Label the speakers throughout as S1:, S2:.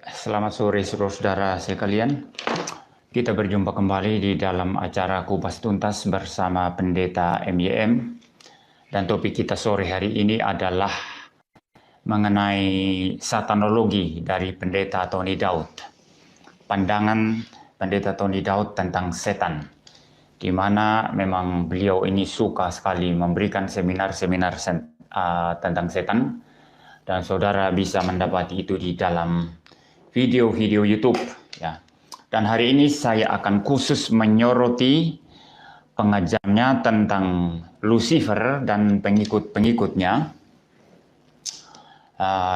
S1: Selamat sore saudara-saudara sekalian. Kita berjumpa kembali di dalam acara Kupas Tuntas bersama Pendeta MYM. Dan topik kita sore hari ini adalah mengenai satanologi dari Pendeta Tony Daud. Pandangan Pendeta Tony Daud tentang setan. Di mana memang beliau ini suka sekali memberikan seminar-seminar tentang setan. Dan saudara bisa mendapati itu di dalam video-video YouTube ya. Dan hari ini saya akan khusus menyoroti pengajarnya tentang Lucifer dan pengikut-pengikutnya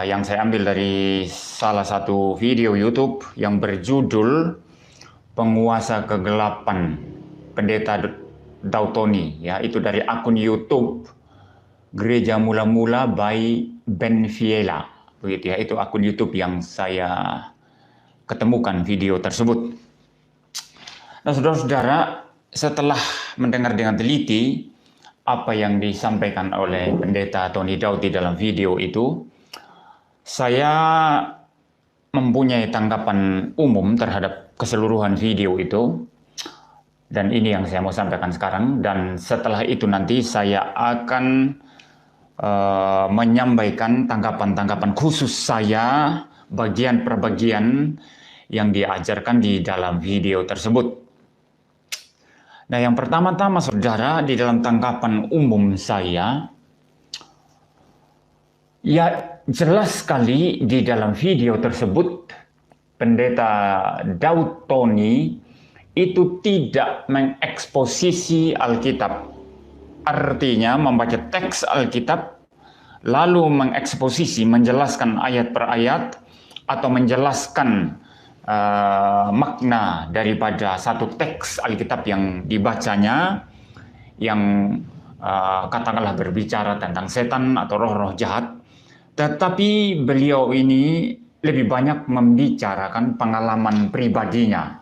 S1: yang saya ambil dari salah satu video YouTube yang berjudul Penguasa Kegelapan Pendeta Daud Tony ya, itu dari akun YouTube Gereja Mula-Mula by Ben Viela. Begitu ya, itu akun YouTube yang saya ketemukan video tersebut. Nah, saudara-saudara, setelah mendengar dengan teliti apa yang disampaikan oleh Pendeta Tony Daud di dalam video itu, saya mempunyai tanggapan umum terhadap keseluruhan video itu, dan ini yang saya mau sampaikan sekarang. Dan setelah itu nanti saya akan menyampaikan tanggapan-tanggapan khusus saya bagian per bagian yang diajarkan di dalam video tersebut. Nah, yang pertama-tama saudara, di dalam tanggapan umum saya, ya jelas sekali di dalam video tersebut Pendeta Daud Tony itu tidak mengeksposisi Alkitab. Artinya membaca teks Alkitab lalu mengeksposisi, menjelaskan ayat per ayat atau menjelaskan makna daripada satu teks Alkitab yang dibacanya, yang katakanlah berbicara tentang setan atau roh-roh jahat. Tetapi beliau ini lebih banyak membicarakan pengalaman pribadinya,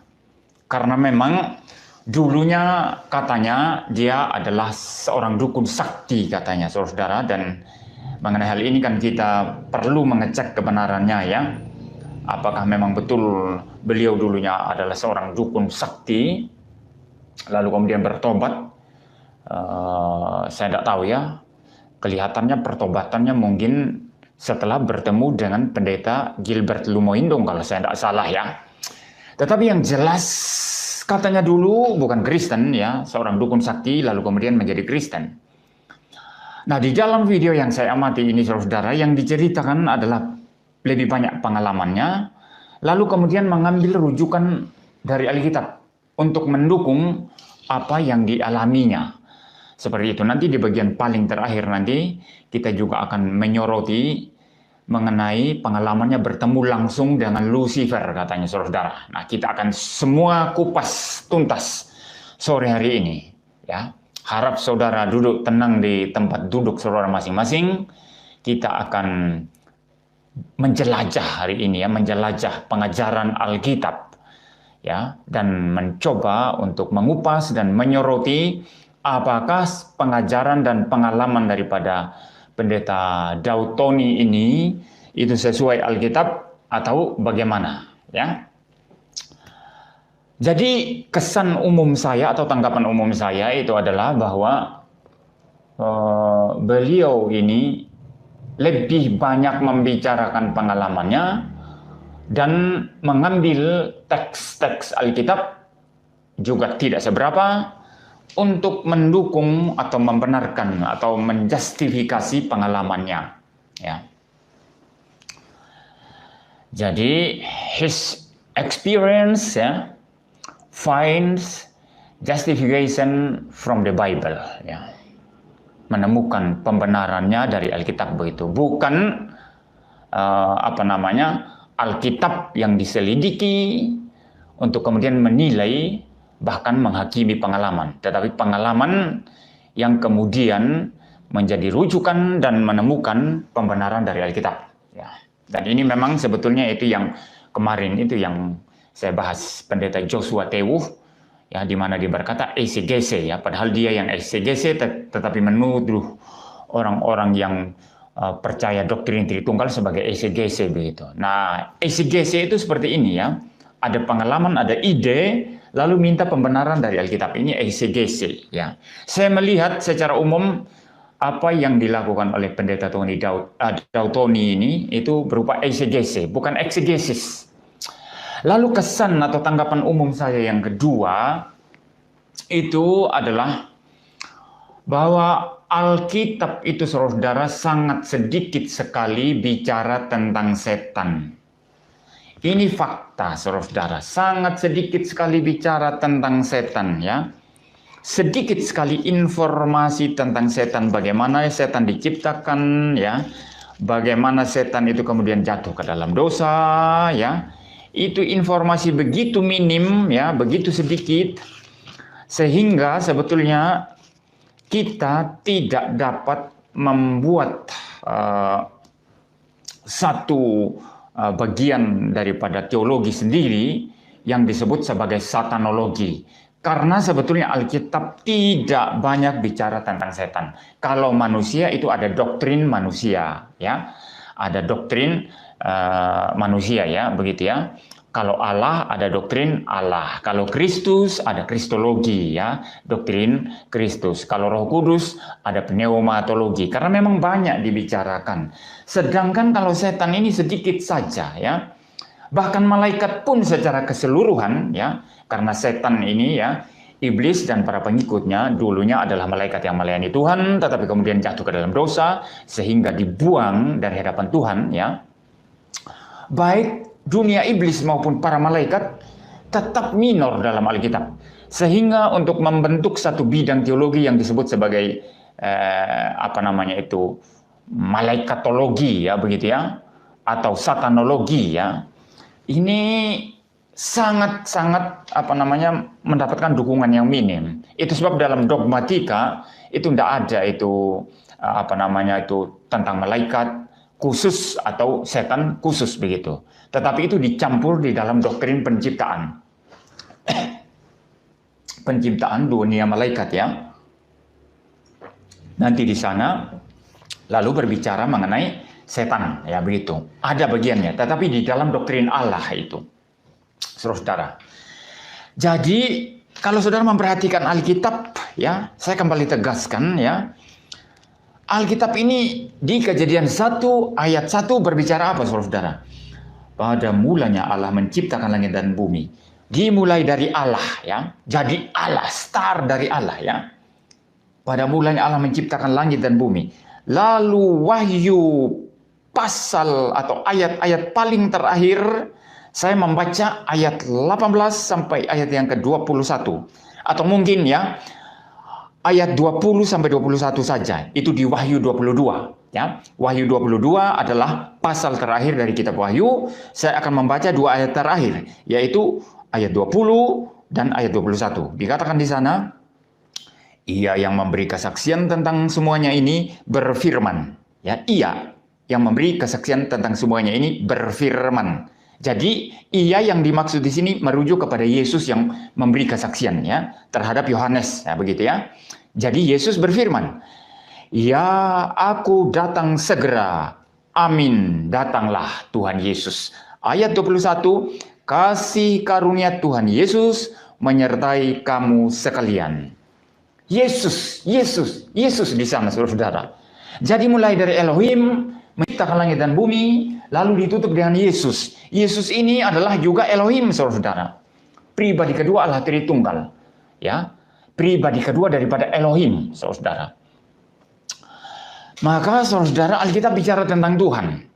S1: karena memang dulunya katanya dia adalah seorang dukun sakti katanya, saudara. Dan mengenai hal ini kan kita perlu mengecek kebenarannya ya. Apakah memang betul beliau dulunya adalah seorang dukun sakti lalu kemudian bertobat? Saya tidak tahu ya. Kelihatannya pertobatannya mungkin setelah bertemu dengan Pendeta Gilbert Lumoindong kalau saya tidak salah ya. Tetapi yang jelas katanya dulu bukan Kristen ya, seorang dukun sakti lalu kemudian menjadi Kristen. Nah, di dalam video yang saya amati ini saudara, yang diceritakan adalah lebih banyak pengalamannya, lalu kemudian mengambil rujukan dari Alkitab untuk mendukung apa yang dialaminya. Seperti itu. Nanti di bagian paling terakhir nanti kita juga akan menyoroti mengenai pengalamannya bertemu langsung dengan Lucifer katanya saudara. Nah, kita akan semua kupas tuntas sore hari ini ya. Harap saudara duduk tenang di tempat duduk saudara masing-masing. Kita akan menjelajah hari ini ya, menjelajah pengajaran Alkitab ya, dan mencoba untuk mengupas dan menyoroti apakah pengajaran dan pengalaman daripada Pendeta Daud Tony ini itu sesuai Alkitab atau bagaimana ya. Jadi kesan umum saya atau tanggapan umum saya itu adalah bahwa beliau ini lebih banyak membicarakan pengalamannya dan mengambil teks-teks Alkitab juga tidak seberapa untuk mendukung atau membenarkan atau menjustifikasi pengalamannya ya. Jadi his experience ya finds justification from the Bible ya. Menemukan pembenarannya dari Alkitab begitu. Bukan Alkitab yang diselidiki untuk kemudian menilai bahkan menghakimi pengalaman, tetapi pengalaman yang kemudian menjadi rujukan dan menemukan pembenaran dari Alkitab ya. Dan ini memang sebetulnya itu yang kemarin itu yang saya bahas Pendeta Joshua Tewuh ya, di mana dia berkata exegese ya, padahal dia yang exegese tetapi menuduh orang-orang yang percaya doktrin Tritunggal sebagai exegese begitu. Nah, exegese itu seperti ini ya. Ada pengalaman, ada ide, lalu minta pembenaran dari Alkitab. Ini exegese ya. Saya melihat secara umum apa yang dilakukan oleh pendeta Tony Dautoni ini itu berupa exegese, bukan exegesis. Lalu kesan atau tanggapan umum saya yang kedua itu adalah bahwa Alkitab itu saudara sangat sedikit sekali bicara tentang setan. Ini fakta saudara, sangat sedikit sekali bicara tentang setan ya. Sedikit sekali informasi tentang setan, bagaimana setan diciptakan ya. Bagaimana setan itu kemudian jatuh ke dalam dosa ya. Itu informasi begitu minim ya, begitu sedikit sehingga sebetulnya kita tidak dapat membuat satu bagian daripada teologi sendiri yang disebut sebagai satanologi. Karena sebetulnya Alkitab tidak banyak bicara tentang setan. Kalau manusia itu ada doktrin manusia, ya, ada doktrin manusia, ya, begitu ya. Kalau Allah ada doktrin Allah. Kalau Kristus ada kristologi, ya, doktrin Kristus. Kalau Roh Kudus ada pneumatologi. Karena memang banyak dibicarakan. Sedangkan kalau setan ini sedikit saja, ya. Bahkan malaikat pun secara keseluruhan, ya, karena setan ini, ya, iblis dan para pengikutnya dulunya adalah malaikat yang melayani Tuhan, tetapi kemudian jatuh ke dalam dosa sehingga dibuang dari hadapan Tuhan, ya. Baik dunia iblis maupun para malaikat tetap minor dalam Alkitab. Sehingga untuk membentuk satu bidang teologi yang disebut sebagai malaikatologi, ya, begitu ya, atau satanologi, ya. Ini sangat-sangat mendapatkan dukungan yang minim. Itu sebab dalam dogmatika itu tidak ada itu tentang malaikat khusus atau setan khusus begitu. Tetapi itu dicampur di dalam doktrin penciptaan. Penciptaan dunia malaikat, ya. Nanti di sana lalu berbicara mengenai setan, ya, begitu. Ada bagiannya, tetapi di dalam doktrin Allah itu. Saudara. Jadi kalau saudara memperhatikan Alkitab, ya, saya kembali tegaskan, ya. Alkitab ini di Kejadian 1 ayat 1 berbicara apa, saudara? Pada mulanya Allah menciptakan langit dan bumi. Dimulai dari Allah, ya. Jadi Allah, start dari Allah, ya. Pada mulanya Allah menciptakan langit dan bumi. Lalu Wahyu pasal atau ayat-ayat paling terakhir, saya membaca ayat 18 sampai ayat yang ke-21. Atau mungkin, ya, ayat 20 sampai 21 saja. Itu di Wahyu 22, ya. Wahyu 22 adalah pasal terakhir dari kitab Wahyu. Saya akan membaca dua ayat terakhir, yaitu ayat 20 dan ayat 21. Dikatakan di sana, Ia yang memberi kesaksian tentang semuanya ini berfirman, ya, Ia yang memberi kesaksian tentang semuanya ini berfirman. Jadi Ia yang dimaksud di sini merujuk kepada Yesus yang memberi kesaksian, ya, terhadap Yohanes, ya, begitu ya. Jadi Yesus berfirman, "Ya, aku datang segera. Amin, datanglah Tuhan Yesus." Ayat 21, kasih karunia Tuhan Yesus menyertai kamu sekalian. Yesus di sana, saudara. Jadi mulai dari Elohim menciptakan langit dan bumi, lalu ditutup dengan Yesus. Yesus ini adalah juga Elohim, saudara. Pribadi kedua Allah Tritunggal, ya. Pribadi kedua daripada Elohim, saudara. Maka, saudara, Alkitab bicara tentang Tuhan,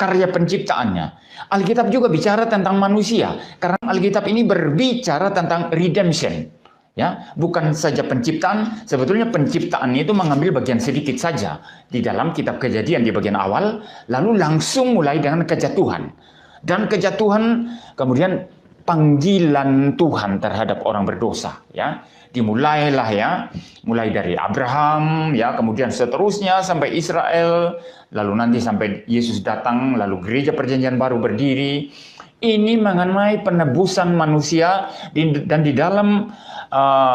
S1: karya penciptaannya. Alkitab juga bicara tentang manusia, karena Alkitab ini berbicara tentang redemption. Ya, bukan saja penciptaan, sebetulnya penciptaan itu mengambil bagian sedikit saja di dalam kitab Kejadian di bagian awal, lalu langsung mulai dengan kejatuhan. Dan kejatuhan kemudian panggilan Tuhan terhadap orang berdosa, ya. Dimulailah, ya, mulai dari Abraham, ya, kemudian seterusnya sampai Israel, lalu nanti sampai Yesus datang, lalu gereja perjanjian baru berdiri. Ini mengenai penebusan manusia dan di dalam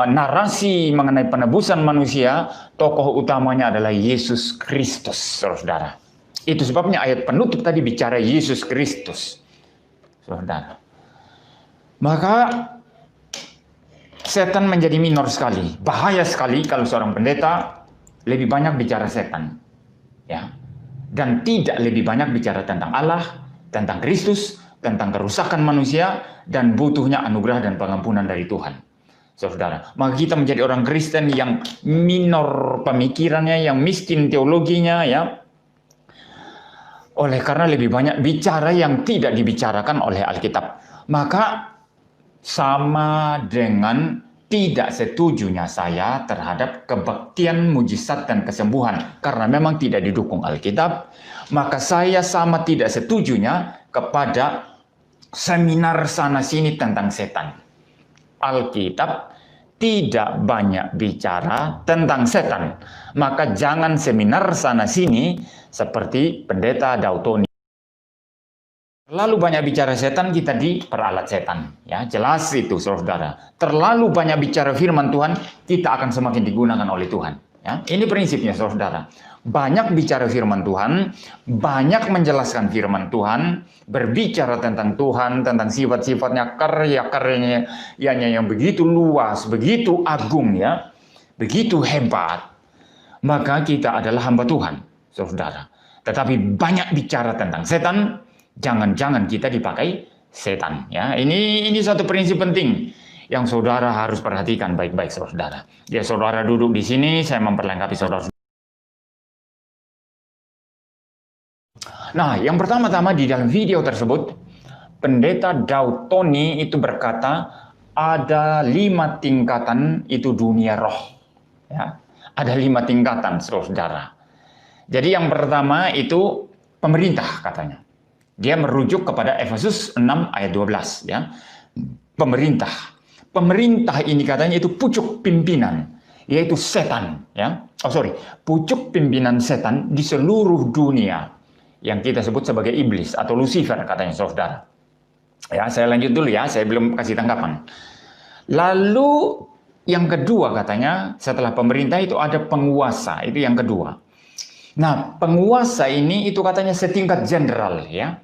S1: narasi mengenai penebusan manusia, tokoh utamanya adalah Yesus Kristus, saudara. Itu sebabnya ayat penutup tadi bicara Yesus Kristus, saudara. Maka setan menjadi minor sekali. Bahaya sekali kalau seorang pendeta lebih banyak bicara setan, ya, dan tidak lebih banyak bicara tentang Allah, tentang Kristus, tentang kerusakan manusia, dan butuhnya anugerah dan pengampunan dari Tuhan. Saudara, maka kita menjadi orang Kristen yang minor pemikirannya, yang miskin teologinya, ya, oleh karena lebih banyak bicara yang tidak dibicarakan oleh Alkitab. Maka sama dengan tidak setujunya saya terhadap kebaktian, mujizat, dan kesembuhan. Karena memang tidak didukung Alkitab, maka saya sama tidak setujunya kepada seminar sana-sini tentang setan. Alkitab tidak banyak bicara tentang setan. Maka jangan seminar sana-sini seperti pendeta Dautoni. Terlalu banyak bicara setan, kita diperalat setan. Ya, jelas itu, saudara. Terlalu banyak bicara firman Tuhan, kita akan semakin digunakan oleh Tuhan. Ya, ini prinsipnya, saudara. Banyak bicara firman Tuhan, banyak menjelaskan firman Tuhan, berbicara tentang Tuhan, tentang sifat-sifatnya, karya-karyanya yang begitu luas, begitu agung, ya, begitu hebat. Maka kita adalah hamba Tuhan, saudara. Tetapi banyak bicara tentang setan, jangan-jangan kita dipakai setan, ya. Ini satu prinsip penting yang saudara harus perhatikan baik-baik, saudara. Ya, saudara duduk di sini, saya memperlengkapi saudara. Nah, yang pertama-tama di dalam video tersebut, pendeta Dautoni itu berkata ada 5 tingkatan itu dunia roh, ya. Ada 5 tingkatan, saudara. Jadi yang pertama itu pemerintah, katanya. Dia merujuk kepada Efesus 6 ayat 12, ya. Pemerintah. Pemerintah ini katanya itu pucuk pimpinan, yaitu setan, ya. Pucuk pimpinan setan di seluruh dunia yang kita sebut sebagai iblis atau Lucifer, katanya, saudara. Ya, saya lanjut dulu, ya, saya belum kasih tanggapan. Lalu yang kedua, katanya, setelah pemerintah itu ada penguasa, itu yang kedua. Nah, penguasa ini itu katanya setingkat jenderal, ya.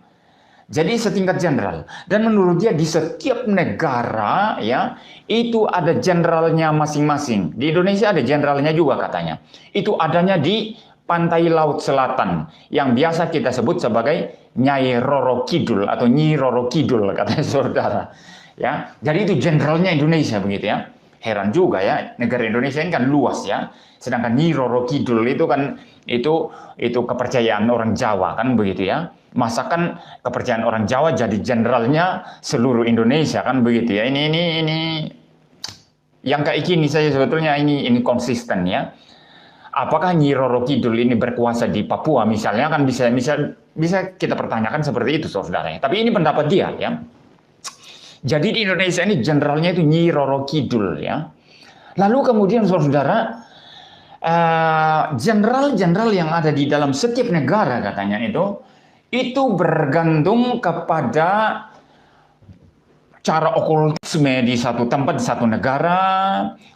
S1: Jadi setingkat jenderal, dan menurut dia di setiap negara, ya, itu ada jenderalnya masing-masing. Di Indonesia ada jenderalnya juga, katanya. Itu adanya di pantai Laut Selatan yang biasa kita sebut sebagai Nyai Roro Kidul atau Nyi Roro Kidul, katanya, saudara. Ya, jadi itu jenderalnya Indonesia, begitu, ya. Heran juga, ya, negara Indonesia ini kan luas, ya. Sedangkan Nyi Roro Kidul itu kan itu kepercayaan orang Jawa, kan, begitu, ya. Masakan kepercayaan orang Jawa jadi jenderalnya seluruh Indonesia, kan, begitu, ya. Ini yang kayak gini saya sebetulnya ini konsisten, ya. Apakah Nyi Roro Kidul ini berkuasa di Papua misalnya, kan bisa kita pertanyakan seperti itu, saudara. Tapi ini pendapat dia, ya. Jadi di Indonesia ini jenderalnya itu Nyi Roro Kidul, ya. Lalu kemudian, saudara, jenderal-jenderal yang ada di dalam setiap negara, katanya, itu bergantung kepada cara okultisme di satu tempat, di satu negara,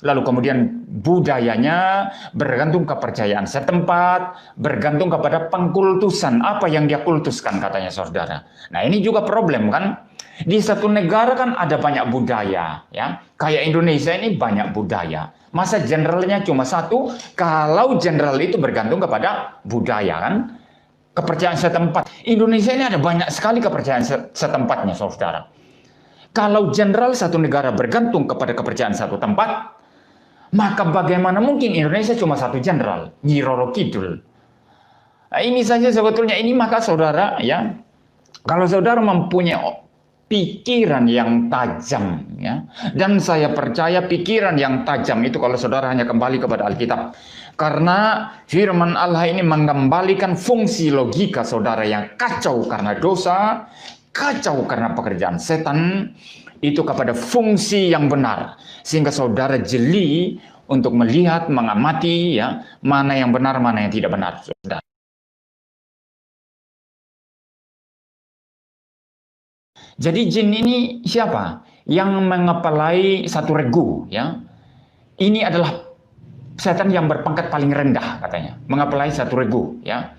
S1: lalu kemudian budayanya, bergantung kepercayaan setempat, bergantung kepada pengkultusan, apa yang dia kultuskan, katanya, saudara. Nah, ini juga problem, kan? Di satu negara kan ada banyak budaya, ya. Kayak Indonesia ini banyak budaya. Masa jenderalnya cuma satu? Kalau jenderal itu bergantung kepada budaya, kan? Kepercayaan setempat. Indonesia ini ada banyak sekali kepercayaan setempatnya, saudara. Kalau jenderal satu negara bergantung kepada kepercayaan satu tempat, maka bagaimana mungkin Indonesia cuma satu jenderal, Nyi Roro Kidul? Nah, ini saja sebetulnya, ini maka, saudara, ya, kalau saudara mempunyai pikiran yang tajam, ya, dan saya percaya pikiran yang tajam itu kalau saudara hanya kembali kepada Alkitab. Karena firman Allah ini mengembalikan fungsi logika saudara yang kacau karena dosa, kacau karena pekerjaan setan, itu kepada fungsi yang benar. Sehingga saudara jeli untuk melihat, mengamati, ya, mana yang benar, mana yang tidak benar, saudara. Jadi jin ini siapa? Yang mengepalai satu regu, ya. Ini adalah setan yang berpangkat paling rendah, katanya, mengepalai satu regu, ya.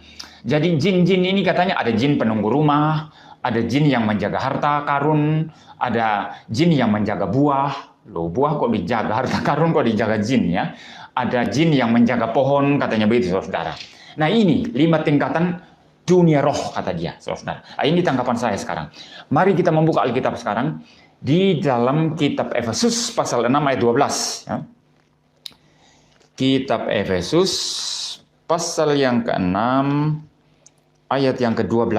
S1: Jadi jin-jin ini katanya ada jin penunggu rumah, ada jin yang menjaga harta karun, ada jin yang menjaga buah. Loh, buah kok dijaga, harta karun kok dijaga jin ya. Ada jin yang menjaga pohon, katanya begitu, saudara. Nah ini 5 tingkatan dunia roh, kata dia, saudara. Nah, ini tanggapan saya sekarang. Mari kita membuka Alkitab sekarang di dalam kitab Efesus pasal 6 ayat 12. Ya. Kitab Efesus pasal yang ke-6 ayat yang ke-12.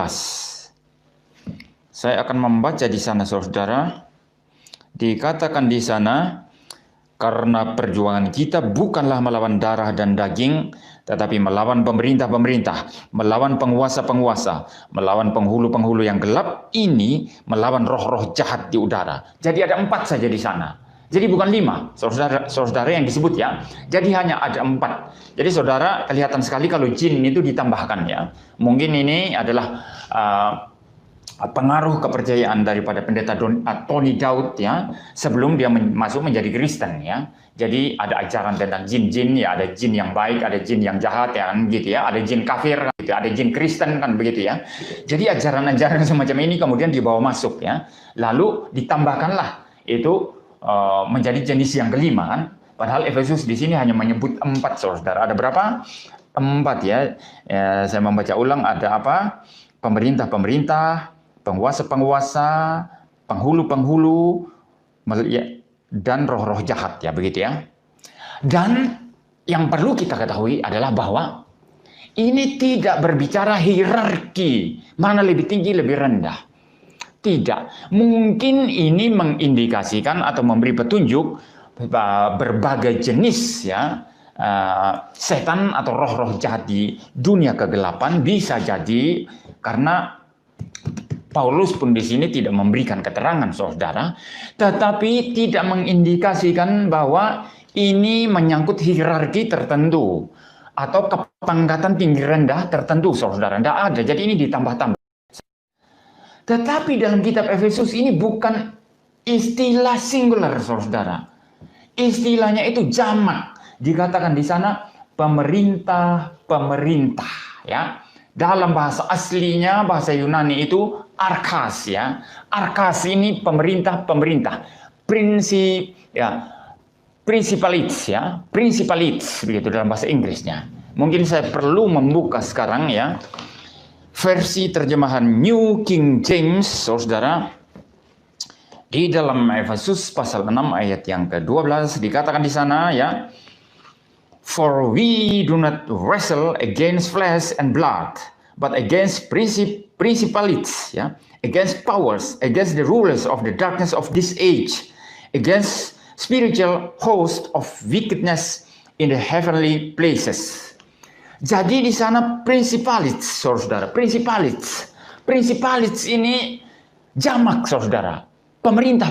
S1: Saya akan membaca di sana, saudara. Dikatakan di sana, karena perjuangan kita bukanlah melawan darah dan daging, tetapi melawan pemerintah-pemerintah, melawan penguasa-penguasa, melawan penghulu-penghulu yang gelap, ini melawan roh-roh jahat di udara. Jadi ada 4 saja di sana. Jadi bukan 5, saudara yang disebut ya. Jadi hanya ada 4. Jadi saudara, kelihatan sekali kalau jin itu ditambahkan ya. Mungkin ini adalah pengaruh kepercayaan daripada pendeta Tony Daud ya, sebelum dia masuk menjadi Kristen ya. Jadi ada ajaran tentang jin-jin ya, ada jin yang baik, ada jin yang jahat ya kan gitu ya, ada jin kafir kan, gitu, ada jin Kristen kan begitu ya. Jadi ajaran-ajaran semacam ini kemudian dibawa masuk ya. Lalu ditambahkanlah itu menjadi jenis yang kelima kan. Padahal Efesus di sini hanya menyebut 4, saudara. Ada berapa? 4 ya. Saya membaca ulang, ada apa? Pemerintah-pemerintah, penguasa-penguasa, penghulu-penghulu, dan roh-roh jahat ya begitu ya. Dan yang perlu kita ketahui adalah bahwa ini tidak berbicara hierarki, mana lebih tinggi lebih rendah. Tidak. Mungkin ini mengindikasikan atau memberi petunjuk berbagai jenis ya setan atau roh-roh jahat di dunia kegelapan, bisa jadi karena Paulus pun di sini tidak memberikan keterangan, saudara, tetapi tidak mengindikasikan bahwa ini menyangkut hierarki tertentu atau kepangkatan tinggi rendah tertentu, saudara. Tidak ada. Jadi ini ditambah-tambah. Tetapi dalam kitab Efesus ini bukan istilah singular, saudara. Istilahnya itu jamak. Dikatakan di sana pemerintah, ya. Dalam bahasa aslinya, bahasa Yunani itu arkas ya. Arkas ini pemerintah, principalities ya. Principalities begitu dalam bahasa Inggrisnya. Mungkin saya perlu membuka sekarang ya versi terjemahan New King James, saudara. Di dalam Efesus pasal 6 ayat yang ke-12 dikatakan di sana ya, for we do not wrestle against flesh and blood, but against principalities, ya, against powers, against the rulers of the darkness of this age, against spiritual host of wickedness in the heavenly places. Jadi di sana principalities, saudara, principalities ini jamak, saudara, pemerintah.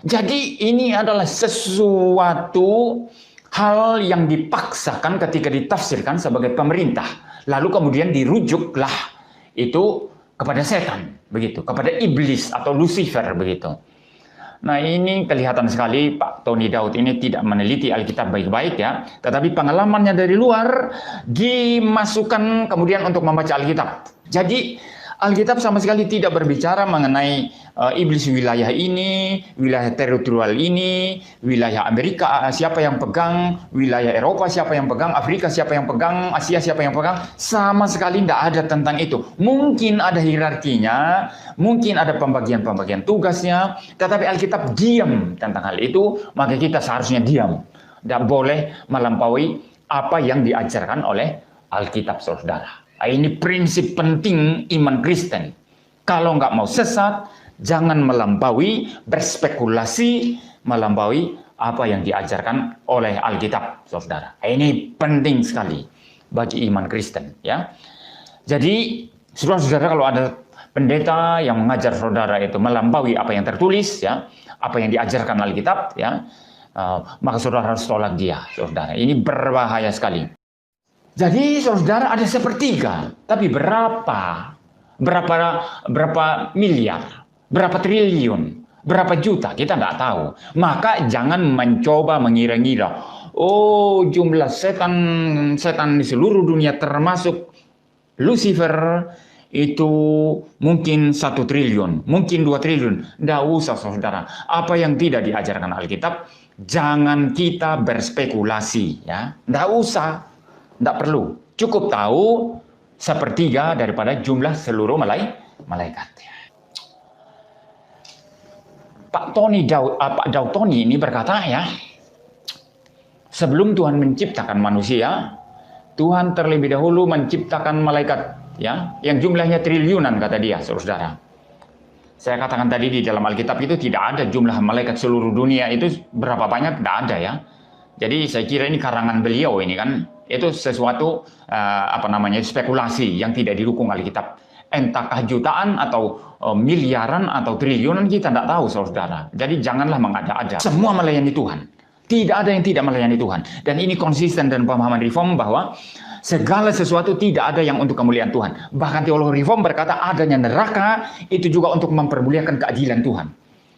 S1: Jadi ini adalah sesuatu hal yang dipaksakan ketika ditafsirkan sebagai pemerintah. Lalu kemudian dirujuklah itu kepada setan, begitu, kepada iblis atau Lucifer, begitu. Nah ini kelihatan sekali Pak Tony Daud ini tidak meneliti Alkitab baik-baik ya. Tetapi pengalamannya dari luar dimasukkan kemudian untuk membaca Alkitab. Jadi Alkitab sama sekali tidak berbicara mengenai iblis wilayah ini, wilayah teritorial ini, wilayah Amerika siapa yang pegang, wilayah Eropa siapa yang pegang, Afrika siapa yang pegang, Asia siapa yang pegang. Sama sekali tidak ada tentang itu. Mungkin ada hierarkinya, mungkin ada pembagian-pembagian tugasnya, tetapi Alkitab diam tentang hal itu, maka kita seharusnya diam. Tidak boleh melampaui apa yang diajarkan oleh Alkitab, saudara. Ini prinsip penting iman Kristen. Kalau nggak mau sesat, jangan melampaui, berspekulasi, melampaui apa yang diajarkan oleh Alkitab, saudara. Ini penting sekali bagi iman Kristen, ya. Jadi, saudara-saudara, kalau ada pendeta yang mengajar saudara itu melampaui apa yang tertulis, ya, apa yang diajarkan Alkitab, ya, maka saudara harus tolak dia, saudara. Ini berbahaya sekali. Jadi saudara ada sepertiga, tapi berapa miliar, berapa triliun, berapa juta kita nggak tahu. Maka jangan mencoba mengira-ngira. Oh jumlah setan di seluruh dunia termasuk Lucifer itu mungkin 1 triliun, mungkin 2 triliun. Nggak usah saudara. Apa yang tidak diajarkan Alkitab, jangan kita berspekulasi. Ya, nggak usah, nggak perlu. Cukup tahu sepertiga daripada jumlah seluruh malaikat. Pak Daud Tony ini berkata ya, sebelum Tuhan menciptakan manusia, Tuhan terlebih dahulu menciptakan malaikat, ya, yang jumlahnya triliunan kata dia, saudara. Saya katakan tadi di dalam Alkitab itu tidak ada jumlah malaikat seluruh dunia itu berapa banyak, tidak ada ya. Jadi saya kira ini karangan beliau ini kan, itu sesuatu spekulasi yang tidak didukung Alkitab. Entahkah jutaan atau miliaran atau triliunan kita tidak tahu saudara. Jadi janganlah mengada-ada. Semua melayani Tuhan. Tidak ada yang tidak melayani Tuhan. Dan ini konsisten dan pemahaman Reform bahwa segala sesuatu tidak ada yang untuk kemuliaan Tuhan. Bahkan teologi Reform berkata adanya neraka itu juga untuk mempermuliakan keadilan Tuhan.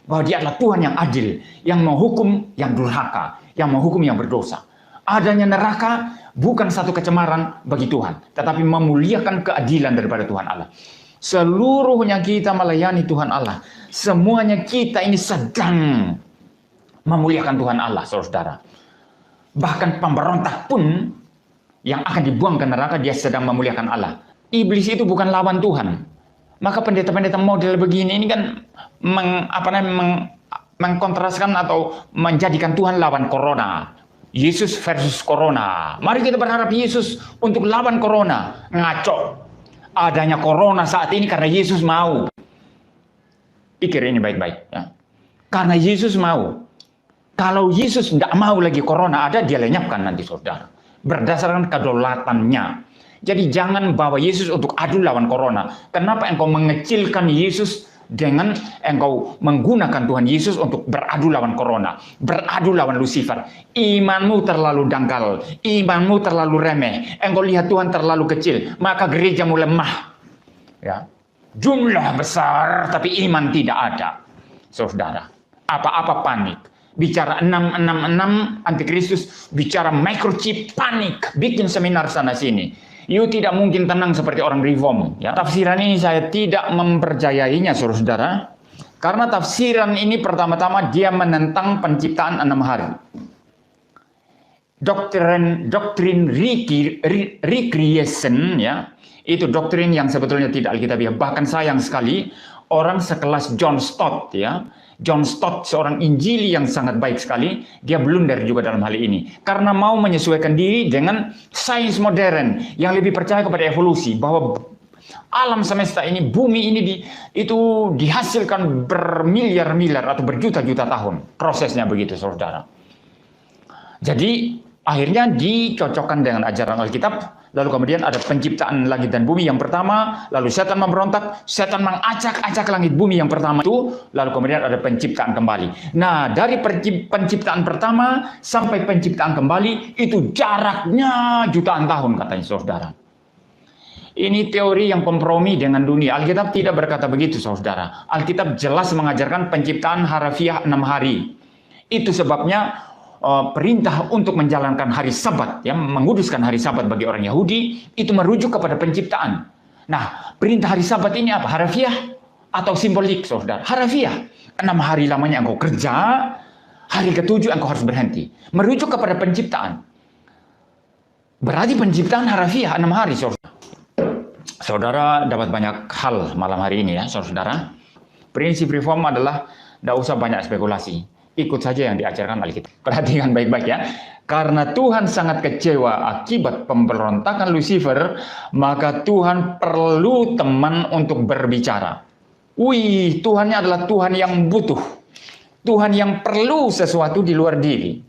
S1: Bahwa dia adalah Tuhan yang adil, yang menghukum yang durhaka, yang menghukum yang berdosa. Adanya neraka bukan satu kecemaran bagi Tuhan, tetapi memuliakan keadilan daripada Tuhan Allah. Seluruhnya kita melayani Tuhan Allah. Semuanya kita ini sedang memuliakan Tuhan Allah, saudara. Bahkan pemberontak pun yang akan dibuang ke neraka, dia sedang memuliakan Allah. Iblis itu bukan lawan Tuhan. Maka pendeta-pendeta model begini ini kan mengkontraskan atau menjadikan Tuhan lawan corona. Yesus versus corona. Mari kita berharap Yesus untuk lawan corona. Ngaco. Adanya corona saat ini karena Yesus mau. Pikir ini baik-baik. Ya. Karena Yesus mau. Kalau Yesus tidak mau lagi corona ada, dia lenyapkan nanti saudara. Berdasarkan kedaulatannya. Jadi jangan bawa Yesus untuk adu lawan corona. Kenapa engkau mengecilkan Yesus dengan engkau menggunakan Tuhan Yesus untuk beradu lawan corona, beradu lawan Lucifer? Imanmu terlalu dangkal, imanmu terlalu remeh, engkau lihat Tuhan terlalu kecil, maka gerejamu lemah. Ya, jumlah besar tapi iman tidak ada, saudara. Apa-apa panik. Bicara 666 antikristus, bicara microchip panik, bikin seminar sana sini. You tidak mungkin tenang seperti orang Reform. Ya. Tafsiran ini saya tidak mempercayainya, saudara. Karena tafsiran ini pertama-tama dia menentang penciptaan 6 hari. Doktrin recreation, ya, itu doktrin yang sebetulnya tidak alkitabiah. Bahkan sayang sekali orang sekelas John Stott, ya. John Stott, seorang Injili yang sangat baik sekali, dia blunder juga dalam hal ini. Karena mau menyesuaikan diri dengan sains modern yang lebih percaya kepada evolusi, bahwa alam semesta ini, bumi ini itu dihasilkan bermiliar-miliar atau berjuta-juta tahun. Prosesnya begitu, saudara. Jadi akhirnya dicocokkan dengan ajaran Alkitab. Lalu kemudian ada penciptaan langit dan bumi yang pertama, lalu setan memberontak, setan mengacak-acak langit bumi yang pertama itu, lalu kemudian ada penciptaan kembali. Nah, dari penciptaan pertama sampai penciptaan kembali, itu jaraknya jutaan tahun katanya saudara. Ini teori yang kompromi dengan dunia. Alkitab tidak berkata begitu saudara. Alkitab jelas mengajarkan penciptaan harafiah 6 hari. Itu sebabnya perintah untuk menjalankan hari Sabat, ya, menguduskan hari Sabat bagi orang Yahudi, itu merujuk kepada penciptaan. Nah, perintah hari Sabat ini apa? Harafiah atau simbolik, saudara? Harafiah. 6 hari lamanya engkau kerja, hari ke-7 engkau harus berhenti. Merujuk kepada penciptaan. Berarti penciptaan harafiah 6 hari, saudara. Saudara dapat banyak hal malam hari ini ya, saudara. Prinsip Reform adalah tidak usah banyak spekulasi. Ikut saja yang diajarkan Alkitab. Perhatikan baik-baik ya. Karena Tuhan sangat kecewa akibat pemberontakan Lucifer, maka Tuhan perlu teman untuk berbicara. Wih, Tuhannya adalah Tuhan yang butuh. Tuhan yang perlu sesuatu di luar diri.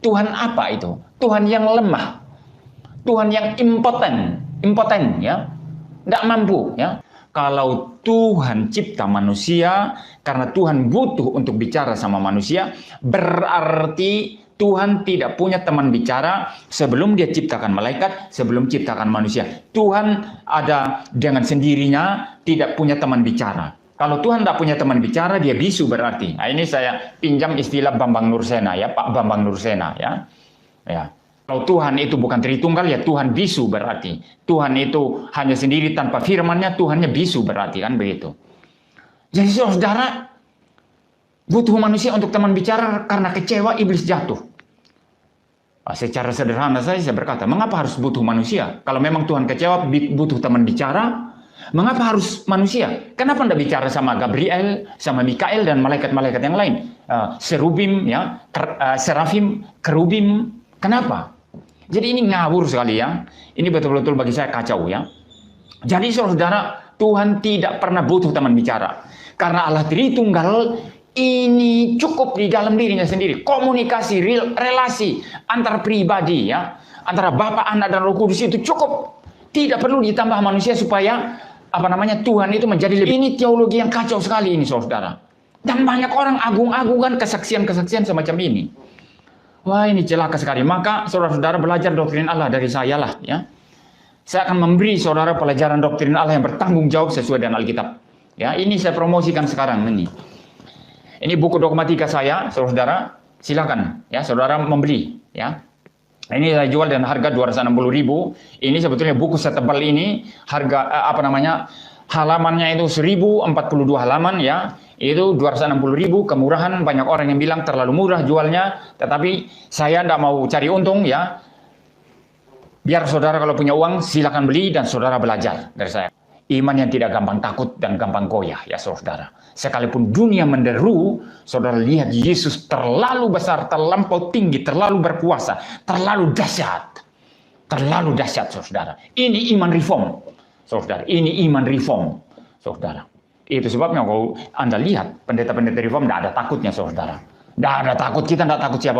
S1: Tuhan apa itu? Tuhan yang lemah. Tuhan yang impoten ya. Tidak mampu ya. Kalau Tuhan cipta manusia, karena Tuhan butuh untuk bicara sama manusia, berarti Tuhan tidak punya teman bicara sebelum dia ciptakan malaikat, sebelum ciptakan manusia. Tuhan ada dengan sendirinya, tidak punya teman bicara. Kalau Tuhan tidak punya teman bicara, dia bisu berarti. Nah, ini saya pinjam istilah Bambang Nursena ya, Pak Bambang Nursena ya. Ya. Kalau Tuhan itu bukan Tritunggal, ya Tuhan bisu berarti. Tuhan itu hanya sendiri tanpa firman-Nya, Tuhannya bisu berarti, kan begitu. Jadi saudara, butuh manusia untuk teman bicara karena kecewa iblis jatuh. Secara sederhana saya berkata, mengapa harus butuh manusia? Kalau memang Tuhan kecewa, butuh teman bicara, mengapa harus manusia? Kenapa tidak bicara sama Gabriel, sama Mikael, dan malaikat-malaikat yang lain? Serubim, ya, serafim, kerubim. Kenapa? Jadi ini ngawur sekali ya. Ini betul-betul bagi saya kacau ya. Jadi saudara, Tuhan tidak pernah butuh teman bicara. Karena Allah Tritunggal ini cukup di dalam dirinya sendiri. Komunikasi, relasi antar pribadi ya. Antara Bapa, Anak, dan Roh Kudus itu cukup. Tidak perlu ditambah manusia supaya Tuhan itu menjadi lebih. Ini teologi yang kacau sekali ini saudara. Dan banyak orang agung-agungkan kesaksian-kesaksian semacam ini. Wah, ini celaka sekali. Maka saudara-saudara belajar doktrin Allah dari saya lah ya. Saya akan memberi saudara pelajaran doktrin Allah yang bertanggung jawab sesuai dengan Alkitab. Ya, ini saya promosikan sekarang ini. Ini buku dogmatika saya, saudara. Silakan ya, saudara membeli ya. Ini saya jual dengan harga 260.000. Ini sebetulnya buku setebal ini harga halamannya itu 1042 halaman ya. Itu 260.000, kemurahan. Banyak orang yang bilang terlalu murah jualnya, tetapi saya tidak mau cari untung ya. Biar saudara kalau punya uang silakan beli dan saudara belajar dari saya. Iman yang tidak gampang takut dan gampang goyah ya saudara. Sekalipun dunia menderu, saudara lihat Yesus terlalu besar, terlampau tinggi, terlalu berkuasa, terlalu dahsyat. Terlalu dahsyat saudara. Ini iman reform saudara. Ini iman reform saudara. Itu sebabnya kalau Anda lihat pendeta-pendeta reform tidak ada takutnya saudara. Tidak ada takut, kita tidak takut siapa.